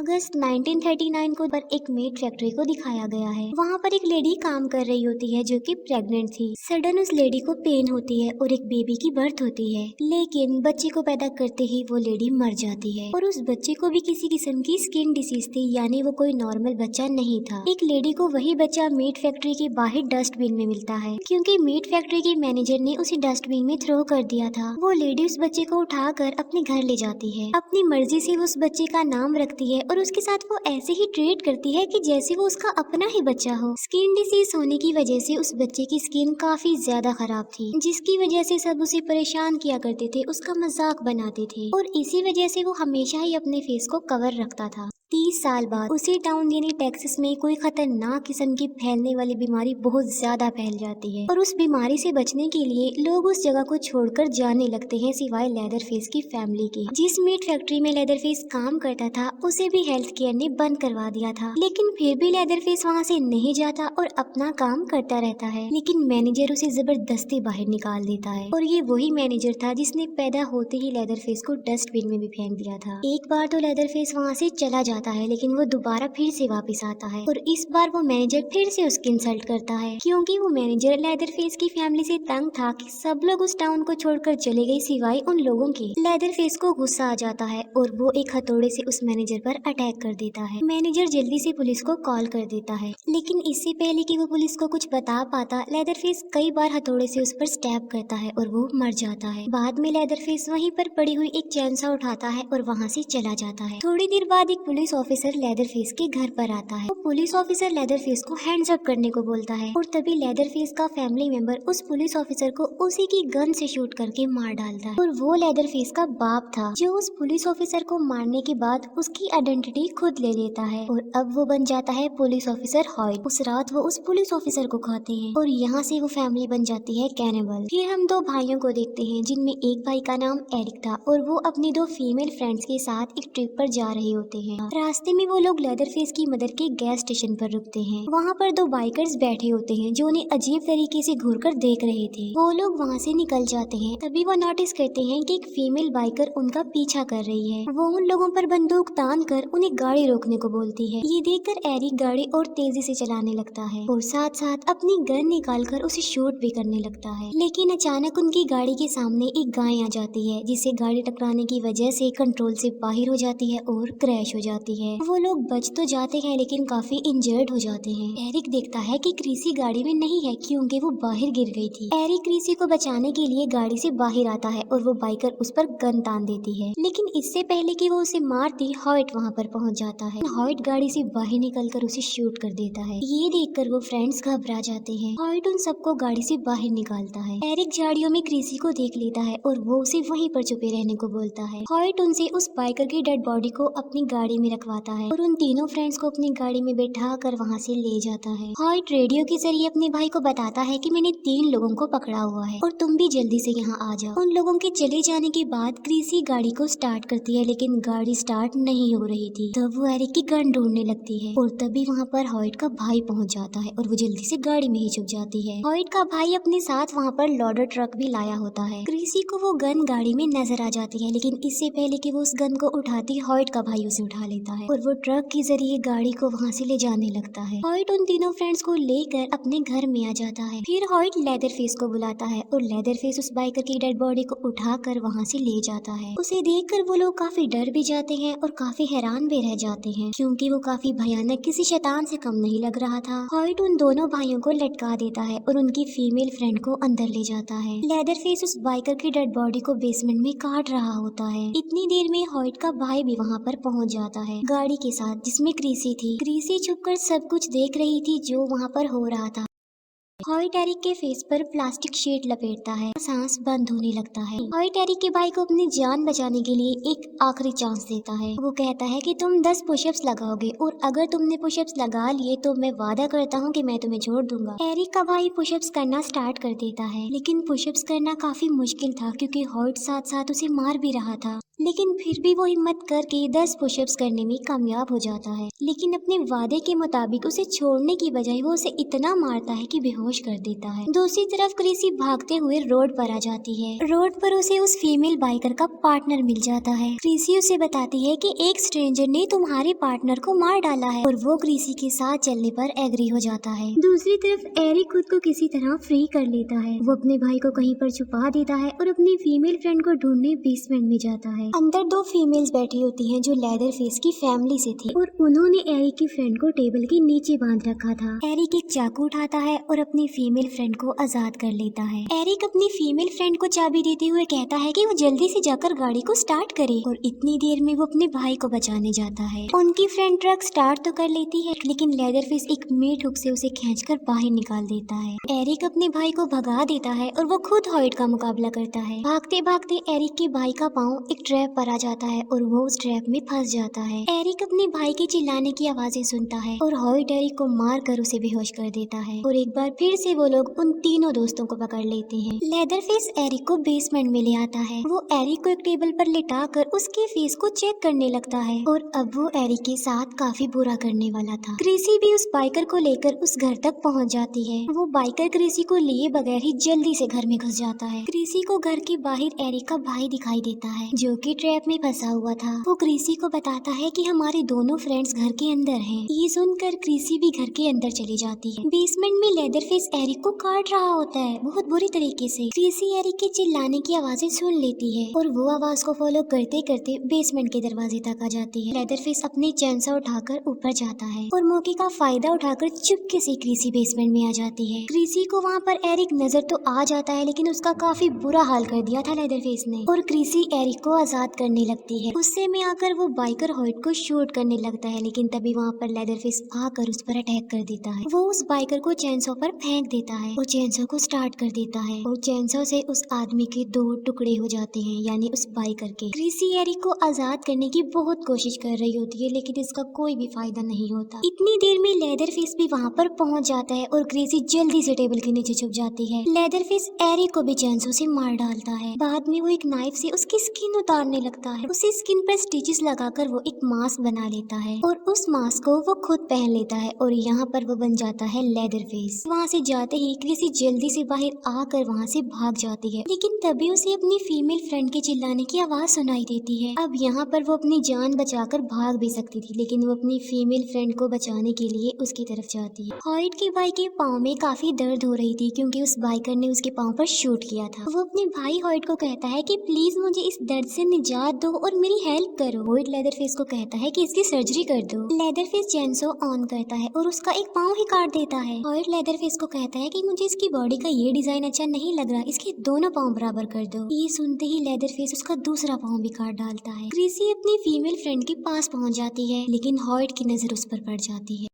अगस्त 1939 को पर एक मीट फैक्ट्री को दिखाया गया है। वहाँ पर एक लेडी काम कर रही होती है जो कि प्रेग्नेंट थी। सडन उस लेडी को पेन होती है और एक बेबी की बर्थ होती है, लेकिन बच्चे को पैदा करते ही वो लेडी मर जाती है और उस बच्चे को भी किसी किस्म की स्किन डिसीज थी, यानी वो कोई नॉर्मल बच्चा नहीं था। एक लेडी को वही बच्चा मीट फैक्ट्री के बाहर डस्टबिन में मिलता है, क्योंकि मीट फैक्ट्री के मैनेजर ने उसे डस्टबिन में थ्रो कर दिया था। वो लेडी उस बच्चे को उठाकर अपने घर ले जाती है, अपनी मर्जी से उस बच्चे का नाम रखती है और उसके साथ वो ऐसे ही ट्रीट करती है कि जैसे वो उसका अपना ही बच्चा हो। स्किन डिसीज होने की वजह से उस बच्चे की स्किन काफी ज्यादा खराब थी, जिसकी वजह से सब उसे परेशान किया करते थे, उसका मजाक बनाते थे और इसी वजह से वो हमेशा ही अपने फेस को कवर रखता था। 30 साल बाद उसी टाउन यानी टेक्सास में कोई खतरनाक किस्म की फैलने वाली बीमारी बहुत ज्यादा फैल जाती है और उस बीमारी से बचने के लिए लोग उस जगह को छोड़कर जाने लगते हैं, सिवाय लेदरफेस की फैमिली के। जिस मीट फैक्ट्री में लेदरफेस काम करता था उसे भी हेल्थ केयर ने बंद करवा दिया था, लेकिन फिर भी लेदरफेस वहाँ से नहीं जाता और अपना काम करता रहता है। लेकिन मैनेजर उसे जबरदस्ती बाहर निकाल देता है और ये वही मैनेजर था जिसने पैदा होते ही लेदरफेस को डस्टबिन में भी फेंक दिया था। एक बार तो लेदरफेस वहाँ से चला जाता है, लेकिन वो दोबारा फिर से वापस आता है और इस बार वो मैनेजर फिर से उसकी इंसल्ट करता है, क्योंकि वो मैनेजर लेदरफेस की फैमिली से तंग था कि सब लोग उस टाउन को छोड़कर चले गए सिवाय उन लोगों के। लेदरफेस को गुस्सा आ जाता है और वो एक हथौड़े से उस मैनेजर पर अटैक कर देता है। मैनेजर जल्दी से पुलिस को कॉल कर देता है, लेकिन इससे पहले कि वो पुलिस को कुछ बता पाता, लेदरफेस कई बार हथौड़े से उस पर स्टैब करता है और वो मर जाता है। बाद में लेदरफेस वहीं पर पड़ी हुई एक चैनसा उठाता है और वहाँ से चला जाता है। थोड़ी देर बाद एक पुलिस ऑफिसर लेदरफेस के घर पर आता है। वो पुलिस ऑफिसर लेदरफेस को हैंड्स अप करने को बोलता है और तभी लेदरफेस का फैमिली मेंबर उस पुलिस ऑफिसर को उसी की गन से शूट करके मार डालता है और वो लेदरफेस का बाप था जो उस पुलिस ऑफिसर को मारने के बाद उसकी आइडेंटिटी खुद ले लेता है और अब वो बन जाता है पुलिस ऑफिसर हॉयट। उस रात वो उस पुलिस ऑफिसर को खाते हैं और यहाँ से वो फैमिली बन जाती है कैनिबल। फिर हम दो भाइयों को देखते हैं, जिनमें एक भाई का नाम एरिक था और वो अपनी दो फीमेल फ्रेंड्स के साथ एक ट्रिप पर जा रहे होते हैं। रास्ते में वो लोग लेदरफेस की मदर के गैस स्टेशन पर रुकते हैं। वहाँ पर दो बाइकर्स बैठे होते हैं जो उन्हें अजीब तरीके से घूरकर देख रहे थे। वो लोग वहाँ से निकल जाते हैं, तभी वो नोटिस करते हैं कि एक फीमेल बाइकर उनका पीछा कर रही है। वो उन लोगों पर बंदूक तान कर उन्हें गाड़ी रोकने को बोलती है। ये देखकर एरिक गाड़ी और तेजी से चलाने लगता है और साथ साथ अपनी गन निकाल कर उसे शूट भी करने लगता है। लेकिन अचानक उनकी गाड़ी के सामने एक गाय आ जाती है, जिससे गाड़ी टकराने की वजह से कंट्रोल से बाहर हो जाती है और क्रैश हो जाती है। वो लोग बच तो जाते हैं लेकिन काफी इंजर्ड हो जाते हैं। एरिक देखता है कि क्रिसी गाड़ी में नहीं है क्योंकि वो बाहर गिर गई थी। एरिक क्रिसी को बचाने के लिए गाड़ी से बाहर आता है और वो बाइकर उस पर गन तान देती है, लेकिन इससे पहले कि वो उसे मारती हॉयट वहाँ पर पहुँच जाता है। हॉयट गाड़ी से बाहर निकलकर उसे शूट कर देता है। ये देखकर वो फ्रेंड्स घबरा जाते हैं। हॉयट उन सबको गाड़ी से बाहर निकालता है। एरिक झाड़ियों में क्रिसी को देख लेता है और वो उसे वहीं पर छुपे रहने को बोलता है। हॉयट उनसे उस बाइकर की डेड बॉडी को अपनी गाड़ी में रखवाता है और उन तीनों फ्रेंड्स को अपनी गाड़ी में बैठा कर वहाँ से ले जाता है। हॉयट रेडियो के जरिए अपने भाई को बताता है कि मैंने 3 लोगों को पकड़ा हुआ है और तुम भी जल्दी से यहाँ आ जाओ। उन लोगों के चले जाने के बाद क्रिसी गाड़ी को स्टार्ट करती है, लेकिन गाड़ी स्टार्ट नहीं हो रही थी। तब वो एरिक की गन ढूंढने लगती है और तभी वहाँ पर हॉयट का भाई पहुँच जाता है और वो जल्दी से गाड़ी में ही छुप जाती है। हॉयट का भाई अपने साथ वहाँ पर लोडर ट्रक भी लाया होता है। क्रिसी को वो गन गाड़ी में नजर आ जाती है, लेकिन इससे पहले कि वो उस गन को उठाती, हॉयट का भाई उसे उठा लेता है और वो ट्रक के जरिए गाड़ी को वहाँ से ले जाने लगता है। हॉयट उन तीनों फ्रेंड्स को लेकर अपने घर में आ जाता है। फिर हॉयट लेदरफेस को बुलाता है और लेदरफेस उस बाइकर की डेड बॉडी को उठाकर वहाँ से ले जाता है। उसे देखकर वो लोग काफी डर भी जाते हैं और काफी हैरान भी रह जाते हैं, क्योंकि वो काफी भयानक किसी शैतान से कम नहीं लग रहा था। हॉयट उन दोनों भाइयों को लटका देता है और उनकी फीमेल फ्रेंड को अंदर ले जाता है। लेदरफेस उस बाइकर की डेड बॉडी को बेसमेंट में काट रहा होता है। इतनी देर में हॉयट का भाई भी वहाँ पर पहुँच जाता है गाड़ी के साथ, जिसमें क्रिसी थी। क्रिसी छुपकर सब कुछ देख रही थी जो वहाँ पर हो रहा था। हॉयट एरिक के फेस पर प्लास्टिक शीट लपेटता है, सांस बंद होने लगता है। हॉयट एरिक के भाई को अपनी जान बचाने के लिए एक आखिरी चांस देता है। वो कहता है कि तुम 10 पुशअप्स लगाओगे और अगर तुमने पुशअप्स लगा लिए तो मैं वादा करता हूँ कि मैं तुम्हें छोड़ दूंगा। एरिक का भाई पुशअप्स करना स्टार्ट कर देता है, लेकिन पुशअप्स करना काफी मुश्किल था क्योंकि हॉयट साथ साथ उसे मार भी रहा था। लेकिन फिर भी वो हिम्मत करके 10 पुशअप्स करने में कामयाब हो जाता है, लेकिन अपने वादे के मुताबिक उसे छोड़ने की बजाय वो उसे इतना मारता है कि बेहोश बेहोश कर देता है। दूसरी तरफ क्रिसी भागते हुए रोड पर आ जाती है। रोड पर उसे उस फीमेल बाइकर का पार्टनर मिल जाता है। क्रिसी उसे बताती है कि एक स्ट्रेंजर ने तुम्हारे पार्टनर को मार डाला है और वो क्रिसी के साथ चलने पर एग्री हो जाता है। दूसरी तरफ एरिक खुद को किसी तरह फ्री कर लेता है। वो अपने भाई को कहीं पर छुपा देता है और अपनी फीमेल फ्रेंड को ढूंढने बेसमेंट में जाता है। अंदर दो फीमेल्स बैठी होती हैं जो लेदर फेस की फैमिली से थी और उन्होंने एरिक की फ्रेंड को टेबल के नीचे बांध रखा था। एरिक एक चाकू उठाता है और अपनी फीमेल फ्रेंड को आजाद कर लेता है। एरिक अपनी फीमेल फ्रेंड को चाबी देते हुए कहता है कि वो जल्दी से जाकर गाड़ी को स्टार्ट करे और इतनी देर में वो अपने भाई को बचाने जाता है। उनकी फ्रेंड ट्रक स्टार्ट तो कर लेती है लेकिन लेदरफेस एक मीट हुक से उसे खींचकर बाहर निकाल देता है। एरिक अपने भाई को भगा देता है और वो खुद हॉइट का मुकाबला करता है। भागते भागते एरिक के भाई का पाँव एक ट्रैप पर आ जाता है और वो उस ट्रैप में फंस जाता है। एरिक अपने भाई के चिल्लाने की आवाजें सुनता है और हॉइट एरिक को मार कर उसे बेहोश कर देता है और एक बार फिर से वो लोग उन तीनों दोस्तों को पकड़ लेते हैं। लेदरफेस एरिक को बेसमेंट में ले आता है। वो एरिक को एक टेबल पर लेटा कर उसके फेस को चेक करने लगता है और अब वो एरिक के साथ काफी बुरा करने वाला था। क्रिसी भी उस बाइकर को लेकर उस घर तक पहुंच जाती है। वो बाइकर क्रिसी को लिए बगैर ही जल्दी से घर में घुस जाता है। क्रिसी को घर के बाहर एरिक का भाई दिखाई देता है जो कि ट्रैप में फंसा हुआ था। वो क्रिसी को बताता है कि हमारे दोनों फ्रेंड्स घर के अंदर हैं। ये सुनकर क्रिसी भी घर के अंदर चली जाती है। बेसमेंट में लेदरफेस एरिक को काट रहा होता है बहुत बुरी तरीके से। क्रिसी एरिक के चिल्लाने की आवाजें सुन लेती है और वो आवाज को फॉलो करते करते बेसमेंट के दरवाजे तक आ जाती है। लेदरफेस अपनी चैनसा उठाकर ऊपर जाता है और मौके का फायदा उठाकर चुपके से क्रिसी बेसमेंट में आ जाती है। क्रिसी को वहाँ पर एरिक नजर तो आ जाता है लेकिन उसका काफी बुरा हाल कर दिया था लेदरफेस ने और क्रिसी एरिक को आजाद करने लगती है। गुस्से में आकर वो बाइकर हॉइट को शूट करने लगता है लेकिन तभी वहाँ पर लेदरफेस आकर उस पर अटैक कर देता है। वो उस बाइकर को चैनसो पर फेंक देता है और चैनसो को स्टार्ट कर देता है और चैनसो से उस आदमी के 2 टुकड़े हो जाते हैं यानी उस बाइकर के। क्रिसी एरिक को आजाद करने की बहुत कोशिश कर रही होती है लेकिन इसका कोई भी फायदा नहीं होता। इतनी देर में लेदरफेस भी वहाँ पर पहुँच जाता है और क्रिसी जल्दी से टेबल के नीचे छुप जाती है। लेदरफेस एरिक को भी चैनसो से मार डालता है। बाद में वो एक नाइफ से उसकी स्किन उतारने लगता है। उसी स्किन पर स्टिचेस लगाकर वो एक मास्क बना लेता है और उस मास्क को वो खुद पहन लेता है और यहाँ पर वो बन जाता है लेदरफेस। वहाँ से जाते ही क्रिसी जल्दी से बाहर आकर वहाँ से भाग जाती है लेकिन तभी उसे अपनी फीमेल फ्रेंड के चिल्लाने की आवाज सुनाई देती है। अब यहाँ पर वो अपनी जान बचाकर भाग भी सकती थी लेकिन वो अपनी फीमेल फ्रेंड को बचाने के लिए उसकी तरफ जाती है। हॉइट के भाई के पाँव में काफी दर्द हो रही थी क्योंकि उस बाइकर ने उसके पाँव पर शूट किया था। वो अपने भाई हॉइट को कहता है कि प्लीज मुझे इस दर्द से निजात दो और मेरी हेल्प करो। हॉइट लेदरफेस को कहता है कि इसकी सर्जरी कर दो। लेदरफेस चैनसो ऑन करता है और उसका एक पाँव ही काट देता है। हॉइट लेदरफेस को कहता है कि मुझे इसकी बॉडी का ये डिजाइन अच्छा नहीं लग रहा, इसके दोनों पाँव बराबर कर दो। ये सुनते ही लेदरफेस उसका दूसरा पाँव भी काट डालता है। क्रिसी अपनी फीमेल फ्रेंड के पास पहुंच जाती है लेकिन हॉइट की नजर उस पर पड़ जाती है।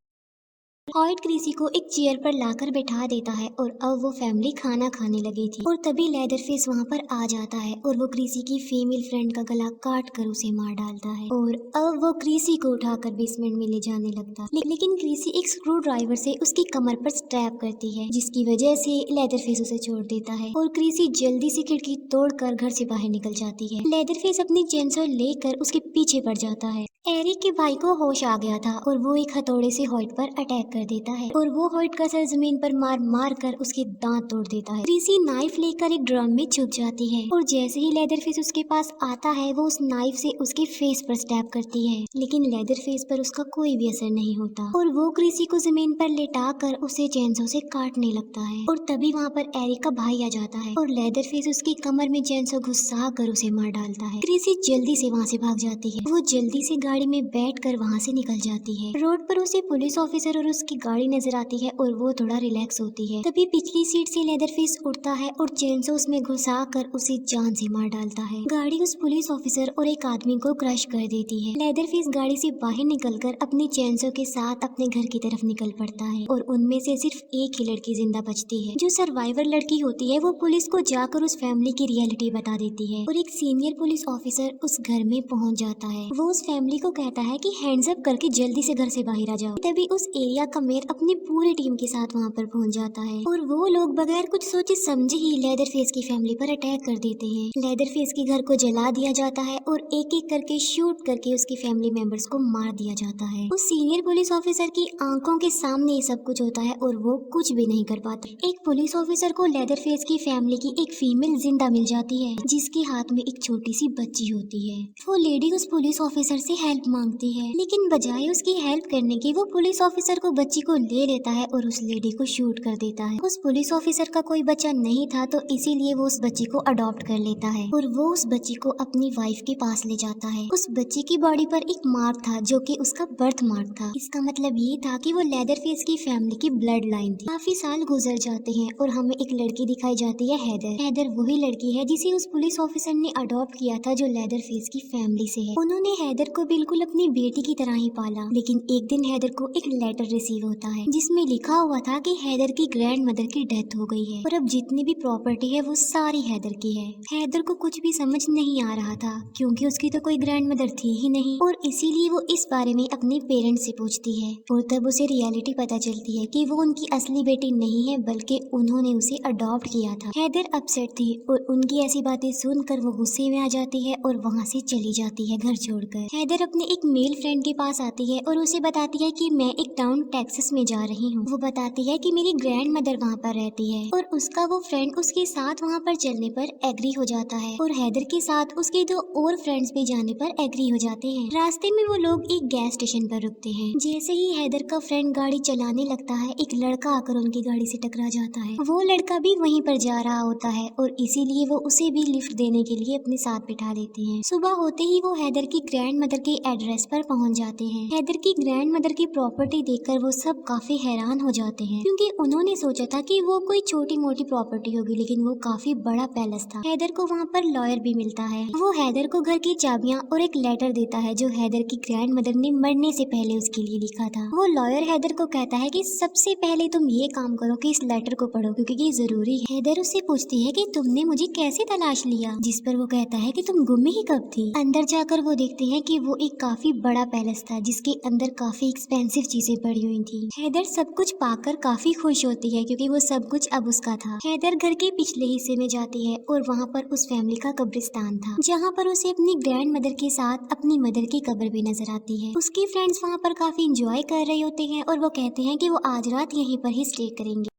हॉइट क्रिसी को एक चेयर पर लाकर बैठा देता है और अब वो फैमिली खाना खाने लगी थी और तभी लेदरफेस वहाँ पर आ जाता है और वो क्रिसी की फीमेल फ्रेंड का गला काट कर उसे मार डालता है और अब वो क्रिसी को उठाकर बेसमेंट में ले जाने लगता है लेकिन क्रिसी एक स्क्रू ड्राइवर से उसकी कमर पर स्ट्रैप करती है जिसकी वजह से लेदरफेस उसे छोड़ देता है और क्रिसी जल्दी से खिड़की तोड़कर घर से बाहर निकल जाती है। लेदरफेस अपनी चेनसो लेकर उसके पीछे पड़ जाता है। एरिक के भाई को होश आ गया था और वो एक हथौड़े से हॉइट पर अटैक कर देता है और वो हॉइट का सर जमीन पर मार मार कर उसके दांत तोड़ देता है। क्रिसी नाइफ लेकर एक ड्रम में छुप जाती है और जैसे ही लेदरफेस उसके पास आता है वो उस नाइफ से उसके फेस पर स्टैब करती है लेकिन लेदरफेस पर उसका कोई भी असर नहीं होता और वो क्रिसी को जमीन पर लेटा कर उसे चैनसो से काटने लगता है और तभी वहाँ पर एरिक का भाई आ जाता है और लेदरफेस उसकी कमर में चैनसो घुसा कर उसे मार डालता है। क्रिसी जल्दी से वहाँ से भाग जाती है। वो जल्दी से गाड़ी में बैठकर वहाँ से निकल जाती है। रोड पर उसे पुलिस ऑफिसर और उसकी गाड़ी नजर आती है और वो थोड़ा रिलैक्स होती है। तभी पिछली सीट से लेदरफेस उठता है और चेनसो उसमें घुसा कर उसे जान से मार डालता है। गाड़ी उस पुलिस ऑफिसर और एक आदमी को क्रश कर देती है। लेदरफेस गाड़ी से बाहर निकलकर अपनी चेनसो के साथ अपने घर की तरफ निकल पड़ता है और उनमें से सिर्फ एक ही लड़की जिंदा बचती है। जो सर्वाइवर लड़की होती है वो पुलिस को जाकर उस फैमिली की रियलिटी बता देती है और एक सीनियर पुलिस ऑफिसर उस घर में पहुँच जाता है। वो उस फैमिली को कहता है कि हैंड्स अप करके जल्दी से घर से बाहर आ जाओ। तभी उस एरिया का मेयर अपनी पूरी टीम के साथ वहाँ पर पहुँच जाता है और वो लोग बगैर कुछ सोचे समझे ही लेदरफेस की फैमिली पर अटैक कर देते हैं। लेदरफेस के घर को जला दिया जाता है और एक एक करके शूट करके उसकी फैमिली मेंबर्स को मार दिया जाता है। उस सीनियर पुलिस ऑफिसर की आंखों के सामने ये सब कुछ होता है और वो कुछ भी नहीं कर पाते। एक पुलिस ऑफिसर को लेदरफेस की फैमिली की एक फीमेल जिंदा मिल जाती है जिसके हाथ में एक छोटी सी बच्ची होती है। वो लेडी उस पुलिस ऑफिसर से हेल्प मांगती है, लेकिन बजाय उसकी हेल्प करने की वो पुलिस ऑफिसर को बच्ची को ले लेता है और उस लेडी को शूट कर देता है। उस पुलिस ऑफिसर का कोई बच्चा नहीं था तो इसीलिए वो उस बच्ची को अडॉप्ट कर लेता है और वो उस बच्ची को अपनी वाइफ के पास ले जाता है। उस बच्ची की बॉडी पर एक मार्क था जो कि उसका बर्थ मार्क था। इसका मतलब ये था कि वो लेदरफेस की फैमिली की ब्लड लाइन थी। काफी साल गुजर जाते हैं और हमें एक लड़की दिखाई जाती है, हैदर। हैदर वही लड़की है जिसे उस पुलिस ऑफिसर ने अडॉप्ट किया था जो लेदरफेस की फैमिली से है। उन्होंने हैदर को बिल्कुल अपनी बेटी की तरह ही पाला, लेकिन एक दिन हैदर को एक लेटर रिसीव होता है जिसमें लिखा हुआ था कि हैदर की ग्रैंड मदर की डेथ हो गई है और अब जितनी भी प्रॉपर्टी है वो सारी हैदर की है। हैदर को कुछ भी समझ नहीं आ रहा था क्योंकि उसकी तो कोई ग्रैंड मदर थी ही नहीं और इसीलिए वो इस बारे में अपने पेरेंट्स से पूछती है और तब उसे रियलिटी पता चलती है कि वो उनकी असली बेटी नहीं है बल्कि उन्होंने उसे अडॉप्ट किया था। हैदर अपसेट थी और उनकी ऐसी बातें सुनकर वो गुस्से में आ जाती है और वहाँ से चली जाती है घर छोड़कर। हैदर अपने एक मेल फ्रेंड के पास आती है और उसे बताती है कि मैं एक टाउन टेक्सास में जा रही हूँ। वो बताती है कि मेरी ग्रैंड मदर वहाँ पर रहती है और उसका वो फ्रेंड उसके साथ वहाँ पर चलने पर एग्री हो जाता है और हैदर के साथ उसके दो और फ्रेंड्स भी जाने पर एग्री हो जाते हैं। रास्ते में वो लोग एक गैस स्टेशन पर रुकते हैं। जैसे ही हैदर का फ्रेंड गाड़ी चलाने लगता है एक लड़का आकर उनकी गाड़ी से टकरा जाता है। वो लड़का भी वहीं पर जा रहा होता है और इसीलिए वो उसे भी लिफ्ट देने के लिए अपने साथ बिठा लेते हैं। सुबह होते ही वो हैदर की ग्रैंड मदर के एड्रेस पर पहुंच जाते हैं। हैदर की ग्रैंड मदर की प्रॉपर्टी देखकर वो सब काफी हैरान हो जाते हैं क्योंकि उन्होंने सोचा था कि वो कोई छोटी मोटी प्रॉपर्टी होगी, लेकिन वो काफी बड़ा पैलेस था। हैदर को वहाँ पर लॉयर भी मिलता है। वो हैदर को घर की चाबियाँ और एक लेटर देता है जो हैदर की ग्रैंड मदर ने मरने से पहले उसके लिए लिखा था। वो लॉयर हैदर को कहता है कि सबसे पहले तुम ये काम करो कि इस लेटर को पढ़ो क्योंकि ये जरूरी है। हैदर उससे पूछती है कि तुमने मुझे कैसे तलाश लिया, जिस पर वो कहता है कि तुम गुम ही कब थी। अंदर जाकर वो देखते हैं कि वो एक काफी बड़ा पैलेस था जिसके अंदर काफी एक्सपेंसिव चीजें पड़ी हुई थी। हैदर सब कुछ पाकर काफी खुश होती है क्योंकि वो सब कुछ अब उसका था। हैदर घर के पिछले हिस्से में जाती है और वहाँ पर उस फैमिली का कब्रिस्तान था जहाँ पर उसे अपनी ग्रैंड मदर के साथ अपनी मदर की कब्र भी नजर आती है। उसके फ्रेंड्स वहाँ पर काफी इंजॉय कर रहे होते हैं और वो कहते हैं कि वो आज रात यहीं पर ही स्टे करेंगे।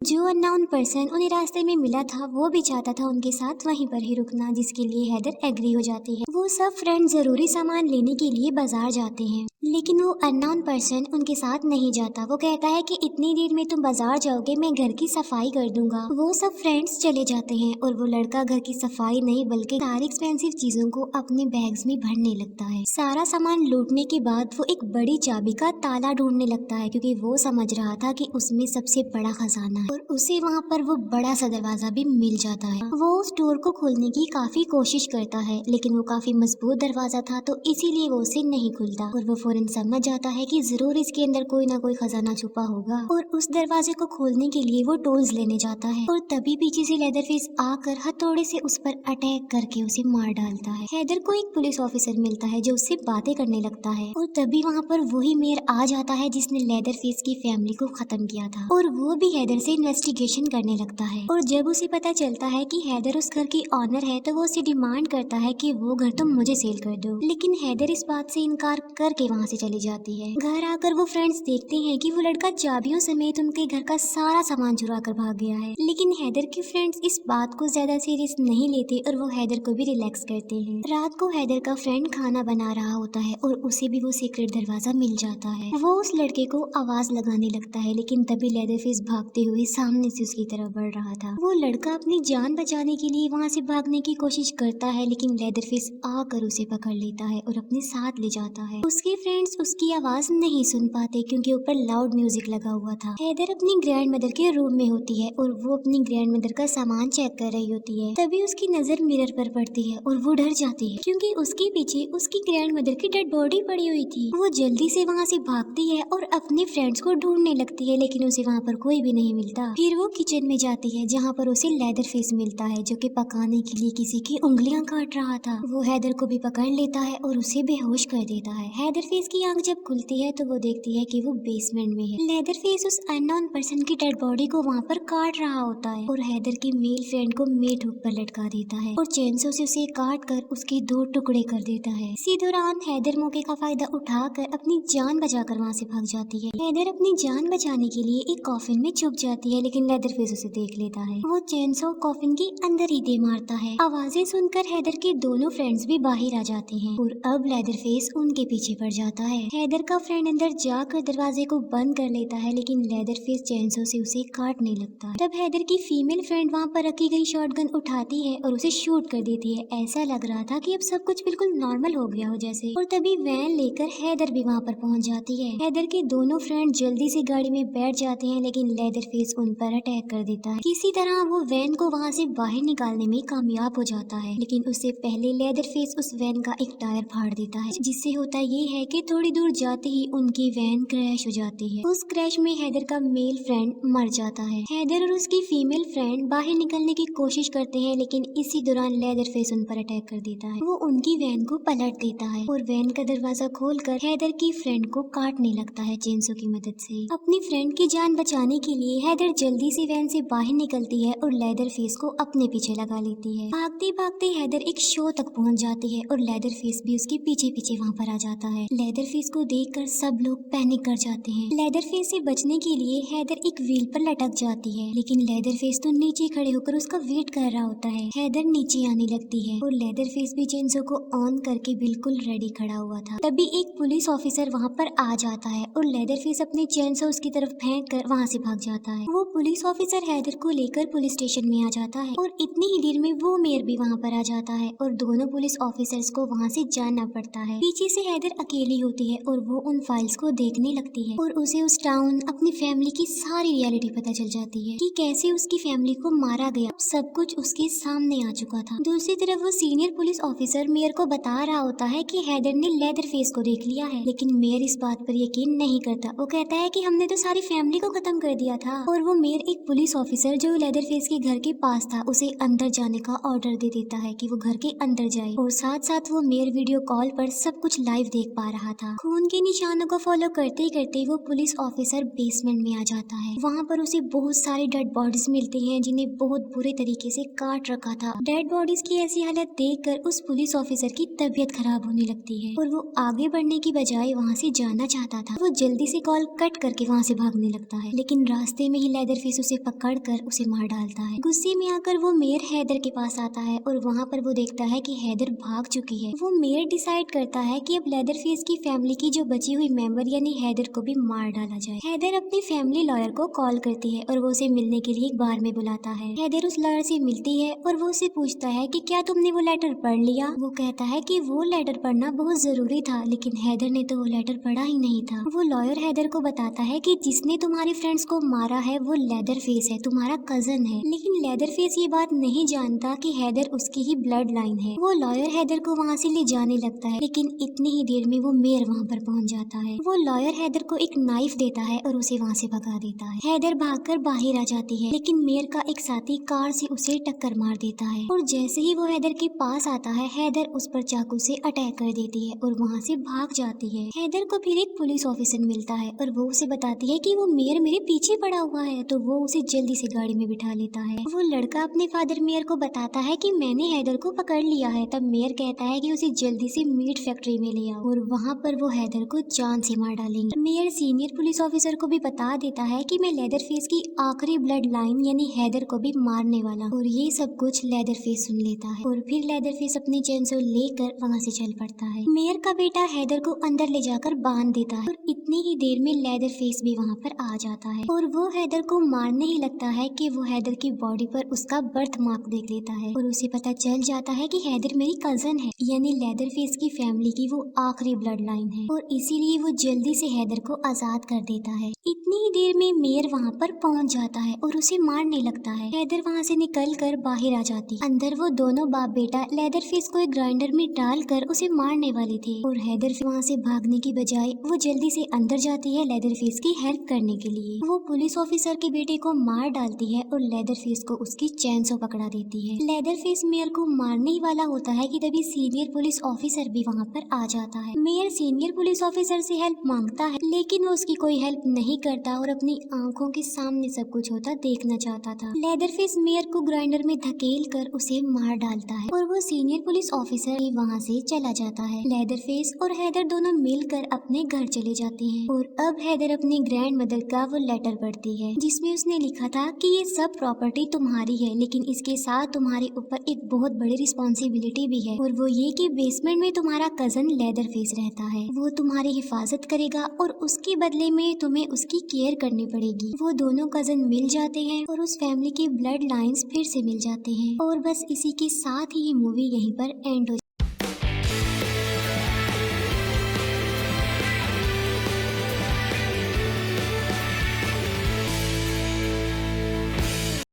जो अननोन पर्सन उन्हें रास्ते में मिला था वो भी चाहता था उनके साथ वहीं पर ही रुकना, जिसके लिए हैदर एग्री हो जाती है। वो सब फ्रेंड जरूरी सामान लेने के लिए बाजार जाते हैं, लेकिन वो अननोन पर्सन उनके साथ नहीं जाता। वो कहता है कि इतनी देर में तुम बाजार जाओगे, मैं घर की सफाई कर दूंगा। वो सब फ्रेंड्स चले जाते हैं और वो लड़का घर की सफाई नहीं बल्कि सारी एक्सपेंसिव चीजों को अपने बैग्स में भरने लगता है। सारा सामान लूटने के बाद वो एक बड़ी चाबी का ताला ढूंढने लगता है क्योंकि वो समझ रहा था कि उसमें सबसे बड़ा खजाना है और उसे वहाँ पर वो बड़ा सा दरवाजा भी मिल जाता है। वो उस डोर को खोलने की काफी कोशिश करता है लेकिन वो काफी मजबूत दरवाजा था तो इसीलिए वो उसे नहीं खुलता और वो फौरन समझ जाता है कि जरूर इसके अंदर कोई ना कोई खजाना छुपा होगा और उस दरवाजे को खोलने के लिए वो टूल्स लेने जाता है और तभी पीछे से लेदरफेस आकर हथौड़े से उस पर अटैक करके उसे मार डालता है। हैदर को एक पुलिस ऑफिसर मिलता है जो उससे बातें करने लगता है और तभी वहाँ पर वही मेयर आ जाता है जिसने लेदरफेस की फैमिली को खत्म किया था और वो भी हैदर से इन्वेस्टिगेशन करने लगता है। और जब उसे पता चलता है कि हैदर उस घर की ऑनर है तो वो उसे डिमांड करता है कि वो घर तुम मुझे सेल कर दो, लेकिन हैदर इस बात से इनकार करके वहाँ से चली जाती है। घर आकर वो फ्रेंड्स देखते हैं कि वो लड़का चाबियों समेत उनके घर का सारा सामान चुरा कर भाग गया है, लेकिन हैदर के फ्रेंड्स इस बात को ज्यादा सीरियस नहीं लेते और वो हैदर को भी रिलैक्स करते हैं। रात को हैदर का फ्रेंड खाना बना रहा होता है और उसे भी वो सीक्रेट दरवाजा मिल जाता है। वो उस लड़के को आवाज लगाने लगता है लेकिन तभी लेदरफेस भागते हुए सामने से उसकी तरफ बढ़ रहा था। वो लड़का अपनी जान बचाने के लिए वहाँ से भागने की कोशिश करता है लेकिन लेदरफेस आकर उसे पकड़ लेता है और अपने साथ ले जाता है। उसके फ्रेंड्स उसकी आवाज नहीं सुन पाते क्योंकि ऊपर लाउड म्यूजिक लगा हुआ था। हैदर अपनी ग्रैंड मदर के रूम में होती है और वो अपनी ग्रैंड मदर का सामान चेक कर रही होती है। तभी उसकी नजर मिरर पर पड़ती है और वो डर जाती है क्योंकि उसके पीछे उसकी ग्रैंड मदर की डेड बॉडी पड़ी हुई थी। वो जल्दी से वहाँ से भागती है और अपने फ्रेंड्स को ढूंढने लगती है लेकिन उसे वहाँ पर कोई भी नहीं मिलता। मिलता। फिर वो किचन में जाती है जहाँ पर उसे लेदर फेस मिलता है जो कि पकाने के लिए किसी की उंगलियां काट रहा था। वो हैदर को भी पकड़ लेता है और उसे बेहोश कर देता है। हैदर फेस की आंख जब खुलती है तो वो देखती है कि वो बेसमेंट में है। लेदर फेस उस अननोन पर्सन की डेड बॉडी को वहाँ पर काट रहा होता है और हैदर की मेल फ्रेंड को मेट हुक पर लटका देता है और चेंसो से उसे काट कर उसके 2 टुकड़े कर देता है। इसी दौरान हैदर मौके का फायदा उठाकर अपनी जान बचाकर वहाँ से भाग जाती है। हैदर अपनी जान बचाने के लिए एक कॉफिन में छुप जाती है लेकिन लेदर फेस उसे देख लेता है। वो चेंसो कॉफिन के अंदर ही दे मारता है। आवाजें सुनकर हैदर के दोनों फ्रेंड्स भी बाहर आ जाते हैं और अब लेदर फेस उनके पीछे पड़ जाता है। हैदर का फ्रेंड अंदर जाकर दरवाजे को बंद कर लेता है लेकिन लेदर फेस चेंसो से उसे काटने लगता है। तब हैदर की फीमेल फ्रेंड वहाँ पर रखी गई शॉटगन उठाती है और उसे शूट कर देती है। ऐसा लग रहा था कि अब सब कुछ बिल्कुल नॉर्मल हो गया हो जैसे। और तभी वैन लेकर हैदर भी वहाँ पर पहुँच जाती है। हैदर के दोनों फ्रेंड जल्दी से गाड़ी में बैठ जाते हैं लेकिन लेदर फेस उन पर अटैक कर देता है। किसी तरह वो वैन को वहाँ से बाहर निकालने में कामयाब हो जाता है लेकिन उससे पहले लेदर फेस उस वैन का एक टायर फाड़ देता है जिससे होता ये है कि थोड़ी दूर जाते ही उनकी वैन क्रैश हो जाती है। उस क्रैश में हैदर का मेल फ्रेंड मर जाता है। हैदर और उसकी फीमेल फ्रेंड बाहर निकलने की कोशिश करते हैं लेकिन इसी दौरान लेदर फेस उन पर अटैक कर देता है। वो उनकी वैन को पलट देता है और वैन का दरवाजा खोलकर हैदर की फ्रेंड को काटने लगता है चेंसो की मदद से। अपनी फ्रेंड की जान बचाने के लिए हैदर जल्दी से वैन से बाहर निकलती है और लेदर फेस को अपने पीछे लगा लेती है। भागते भागते हैदर एक शो तक पहुंच जाती है और लेदर फेस भी उसके पीछे पीछे वहां पर आ जाता है। लेदर फेस को देखकर सब लोग पैनिक कर जाते हैं। लेदर फेस से बचने के लिए हैदर एक व्हील पर लटक जाती है लेकिन लेदर फेस तो नीचे खड़े होकर उसका वेट कर रहा होता है। हैदर नीचे आने लगती है और लेदर फेस भी चेंसो को ऑन करके बिल्कुल रेडी खड़ा हुआ था। तभी एक पुलिस ऑफिसर वहाँ पर आ जाता है और लेदर फेस अपने चेंसो उसकी तरफ फेंक कर वहाँ से भाग जाता है। वो पुलिस ऑफिसर हैदर को लेकर पुलिस स्टेशन में आ जाता है और इतनी ही देर में वो मेयर भी वहाँ पर आ जाता है और दोनों पुलिस ऑफिसर्स को वहाँ से जाना पड़ता है। पीछे से हैदर अकेली होती है और वो उन फाइल्स को देखने लगती है और उसे उस टाउन अपनी फैमिली की सारी रियलिटी पता चल जाती है कि कैसे उसकी फैमिली को मारा गया। सब कुछ उसके सामने आ चुका था। दूसरी तरफ वो सीनियर पुलिस ऑफिसर मेयर को बता रहा होता है कि हैदर ने लेदर फेस को देख लिया है लेकिन मेयर इस बात पर यकीन नहीं करता। वो कहता है कि हमने तो सारी फैमिली को खत्म कर दिया था। और वो मेयर एक पुलिस ऑफिसर जो लेदर फेस के घर के पास था उसे अंदर जाने का ऑर्डर दे देता है कि वो घर के अंदर जाए और साथ साथ वो मेयर वीडियो कॉल पर सब कुछ लाइव देख पा रहा था। खून के निशानों को फॉलो करते करते वो पुलिस ऑफिसर बेसमेंट में आ जाता है। वहाँ पर उसे बहुत सारी डेड बॉडीज मिलती हैं जिन्हें बहुत बुरे तरीके से काट रखा था। डेड बॉडीज की ऐसी हालत देखकर उस पुलिस ऑफिसर की तबीयत खराब होने लगती है और वो आगे बढ़ने की बजाय वहाँ से जाना चाहता था। वो जल्दी से कॉल कट करके वहाँ से भागने लगता है लेकिन रास्ते में ही लेदर फेस उसे पकड़ कर उसे मार डालता है। गुस्से में आकर वो मेयर हैदर के पास आता है और वहाँ पर वो देखता है कि हैदर भाग चुकी है। वो मेयर डिसाइड करता है कि अब लेदर फेस की फैमिली की जो बची हुई मेंबर यानी हैदर को भी मार डाला जाए। हैदर अपनी फैमिली लॉयर को कॉल करती है और वो उसे मिलने के लिए एक बार में बुलाता है। हैदर उस लॉयर से मिलती है और वो उसे पूछता है कि क्या तुमने वो लेटर पढ़ लिया। वो कहता है कि वो लेटर पढ़ना बहुत जरूरी था लेकिन हैदर ने तो वो लेटर पढ़ा ही नहीं था। वो लॉयर हैदर को बताता है कि जिसने तुम्हारे फ्रेंड्स को मारा है वो लेदर फेस है, तुम्हारा कजन है। लेकिन लेदर फेस ये बात नहीं जानता कि हैदर उसकी ही ब्लड लाइन है। वो लॉयर हैदर को वहाँ से ले जाने लगता है लेकिन इतनी ही देर में वो मेयर वहाँ पर पहुँच जाता है। वो लॉयर हैदर को एक नाइफ देता है और उसे वहाँ से भगा देता है। हैदर भागकर बाहर आ जाती है लेकिन मेयर का एक साथी कार से उसे टक्कर मार देता है और जैसे ही वो हैदर के पास आता है हैदर उस पर चाकू से अटैक कर देती है और वहाँ से भाग जाती है। हैदर को फिर एक पुलिस ऑफिसर मिलता है और वो उसे बताती है कि वो मेयर मेरे पीछे पड़ा हुआ है तो वो उसे जल्दी से गाड़ी में बिठा लेता है। वो लड़का अपने फादर मेयर को बताता है कि मैंने हैदर को पकड़ लिया है। तब मेयर कहता है कि उसे जल्दी से मीट फैक्ट्री में ले आओ और वहाँ पर वो हैदर को जान से मार डालेंगे। मेयर सीनियर पुलिस ऑफिसर को भी बता देता है कि मैं लेदर फेस की आखिरी ब्लड लाइन यानी हैदर को भी मारने वाला और ये सब कुछ लेदर फेस सुन लेता है और फिर लेदर फेस अपनी चेंसो लेकर वहाँ से चल पड़ता है। मेयर का बेटा हैदर को अंदर ले जाकर बांध देता है और इतनी ही देर में लेदर फेस भी वहाँ पर आ जाता है और वो हैदर को मारने ही लगता है कि वो हैदर की बॉडी पर उसका बर्थ मार्क देख लेता है और उसे पता चल जाता है कि हैदर मेरी कजन है यानी लेदर फेस की फैमिली की वो आखिरी ब्लड लाइन है और इसीलिए वो जल्दी से हैदर को आजाद कर देता है। इतनी ही देर में मेयर वहाँ पर पहुँच जाता है और उसे मारने लगता है। हैदर वहाँ से निकल कर बाहर आ जाती। अंदर वो दोनों बाप बेटा लेदर फेस को एक ग्राइंडर में डालकर उसे मारने वाले थे और हैदर वहाँ से भागने की बजाय वो जल्दी से अंदर जाती है लेदर फेस की हेल्प करने के लिए। वो पुलिस ऑफिसर ऑफिसर के बेटे को मार डालती है और लेदरफेस को उसकी चैन से पकड़ा देती है। लेदरफेस मेयर को मारने ही वाला होता है कि तभी सीनियर पुलिस ऑफिसर भी वहाँ पर आ जाता है। मेयर सीनियर पुलिस ऑफिसर से हेल्प मांगता है, लेकिन वो उसकी कोई हेल्प नहीं करता और अपनी आंखों के सामने सब कुछ होता देखना चाहता था। लेदरफेस मेयर को ग्राइंडर में धकेल कर उसे मार डालता है और वो सीनियर पुलिस ऑफिसर भी वहाँ से चला जाता है। लेदरफेस और हैदर दोनों मिलकर अपने घर चले जाते हैं और अब हैदर अपनी ग्रैंड मदर का वो लेटर पढ़ती है जिसमें उसने लिखा था कि ये सब प्रॉपर्टी तुम्हारी है, लेकिन इसके साथ तुम्हारे ऊपर एक बहुत बड़ी रिस्पॉन्सिबिलिटी भी है और वो ये कि बेसमेंट में तुम्हारा कजन लेदरफेस रहता है। वो तुम्हारी हिफाजत करेगा और उसके बदले में तुम्हें उसकी केयर करनी पड़ेगी। वो दोनों कजन मिल जाते हैं और उस फैमिली के ब्लड लाइंस फिर से मिल जाते हैं और बस इसी के साथ ही ये मूवी यहीं पर एंड हो